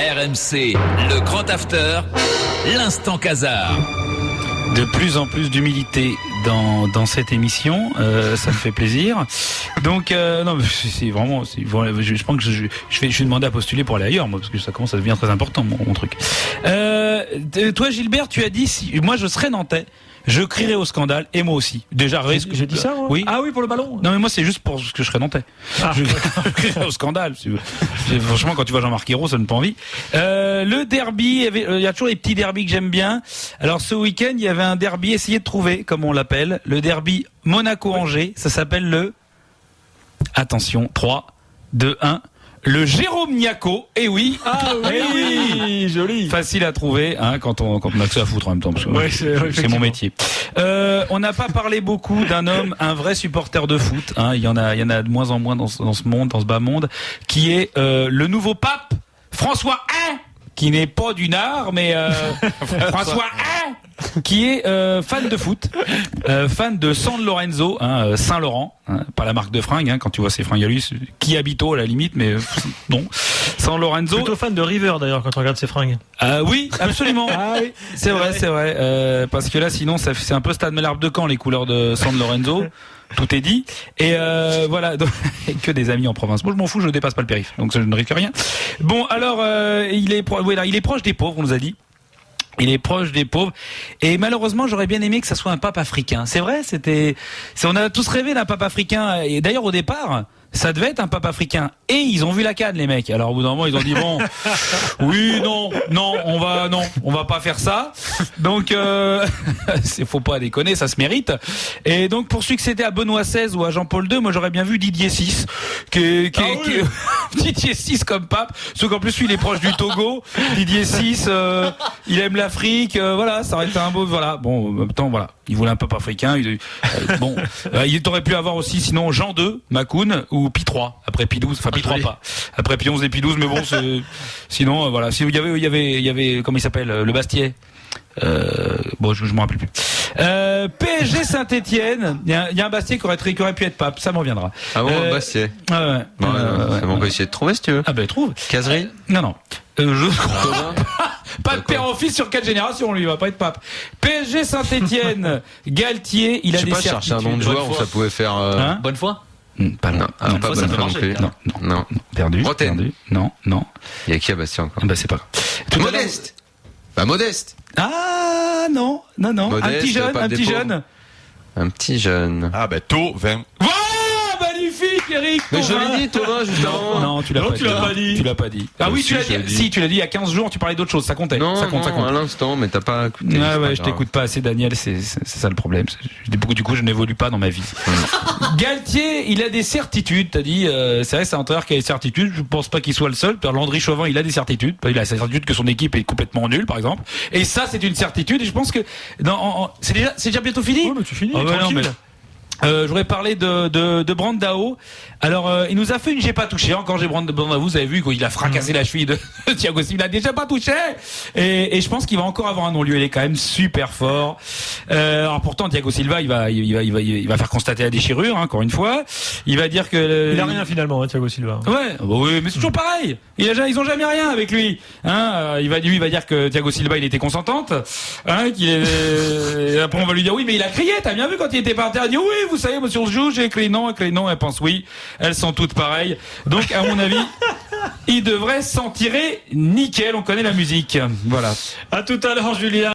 RMC, le grand after, l'instant Casar. De plus en plus d'humilité dans cette émission, ça me fait plaisir. Donc non, c'est vraiment, je pense que je vais demander à postuler pour aller ailleurs, moi, parce que ça commence à devenir très important mon truc. Toi, Gilbert, tu as dit si moi je serais nantais, je crierais au scandale, et moi aussi. Déjà, j'ai dit ça, moi. Oui. Ah oui, pour le ballon. Non, mais moi, c'est juste pour ce que je serais nantais. Ah. Je crierais au scandale. Franchement, quand tu vois Jean-Marc Ayrault, ça ne donne pas envie. Le derby, il y a toujours les petits derbys que j'aime bien. Alors, ce week-end, il y avait un derby, essayez de trouver, comme on l'appelle, le derby Monaco-Angers. Ça s'appelle le, attention, 3, 2, 1. Le Jérôme Niaco, oui. Ah oui, joli. Facile à trouver, hein, quand on a que ça à foutre en même temps, parce que c'est mon métier. On n'a pas parlé beaucoup d'un homme, un vrai supporter de foot, hein, il y en a de moins en moins dans ce monde, dans ce bas monde, qui est le nouveau pape, François I, qui n'est pas du Nard, mais François I, qui est fan de foot, fan de San Lorenzo, hein, Saint-Laurent, hein, pas la marque de fringues, hein, quand tu vois ces fringues à lui, qui habito à la limite, mais non, San Lorenzo. Plutôt fan de River d'ailleurs quand on regarde ses fringues. Oui, absolument. Ah oui, c'est vrai, parce que là sinon c'est un peu Stade Malherbe de Caen les couleurs de San Lorenzo. Tout est dit. Et voilà, donc, que des amis en province. Moi, je m'en fous, je ne dépasse pas le périph', donc ça, je ne risque rien. Bon, alors, il est proche des pauvres, on nous a dit. Il est proche des pauvres. Et malheureusement, j'aurais bien aimé que ça soit un pape africain. C'est vrai, on a tous rêvé d'un pape africain. Et d'ailleurs, au départ, ça devait être un pape africain. Et ils ont vu la canne, les mecs. Alors, au bout d'un moment, ils ont dit, bon, oui, non, on va pas faire ça. Donc, faut pas déconner, ça se mérite. Et donc, pour succéder à Benoît XVI ou à Jean-Paul II, moi, j'aurais bien vu Didier VI, Didier VI comme pape. Sauf qu'en plus, lui, il est proche du Togo. Didier VI, il aime l'Afrique. Voilà, ça aurait été un beau, voilà. Bon, en même temps, voilà. Il voulait un pape africain. Il aurait pu avoir aussi, sinon, Jean II, Macoun, ou Pie III, après Pie XII, enfin Pie III pas, après Pie XI et Pie XII, mais bon, sinon, voilà, il y avait, comment il s'appelle, le Bastier, je m'en rappelle plus. PSG Saint-Étienne, il y a un Bastier qui aurait pu être pape, ça me reviendra. Ah bon, Bastier. Ouais. On peut essayer de trouver si tu veux. Ah ben trouve. Caserie. Non. Je crois pas de père en fils sur 4 générations, lui, il va pas être pape. PSG Saint-Étienne, Galtier, il a des certitudes. Je chercher un nom de joueur où ça pouvait faire. Bonne foi. Pas loin. Pas bonne foi non plus. Non. Perdu. Non. Il y a qui à Bastien encore? Bah c'est pas grave. Modeste. Modeste. Ah non. Modeste, un petit jeune. Ah Tôt, 20. Voilà, magnifique, Eric. Mais je l'ai dit, Thomas, juste avant. Non, tu l'as pas dit. Ah oui, tu l'as dit. Si, tu l'as dit il y a 15 jours, tu parlais d'autre chose, ça comptait. Non, ça compte. à l'instant, mais t'as pas écouté. Je t'écoute pas assez, Daniel, c'est ça le problème. Du coup, je n'évolue pas dans ma vie. Galtier, il a des certitudes, t'as dit, c'est vrai, c'est un entraîneur qui a des certitudes, je pense pas qu'il soit le seul. Landry Chauvin, il a des certitudes. Il a la certitude que son équipe est complètement nulle, par exemple. Et ça, c'est une certitude, et je pense que, c'est déjà bientôt fini? Oui, mais tu finis, tranquille. Je voudrais parler de Brandao. Alors, il nous a fait une j'ai pas touché. Encore j'ai Brandao, vous avez vu qu'il a fracassé la cheville de Thiago Silva. Il a déjà pas touché. Et je pense qu'il va encore avoir un non-lieu. Il est quand même super fort. Alors pourtant, Thiago Silva, il va faire constater la déchirure, hein, encore une fois. Il va dire que il a rien finalement, hein, Thiago Silva. Ouais, oui, mais c'est toujours pareil. Ils ont jamais rien avec lui. Hein, il va dire que Thiago Silva, il était consentante. Hein, après on va lui dire oui, mais il a crié. T'as bien vu quand il était par terre, il dit oui. Vous savez, monsieur le juge, avec les noms, elle pense oui. Elles sont toutes pareilles. Donc, à mon avis, il devrait s'en tirer nickel. On connaît la musique. Voilà. À tout à l'heure, Julien.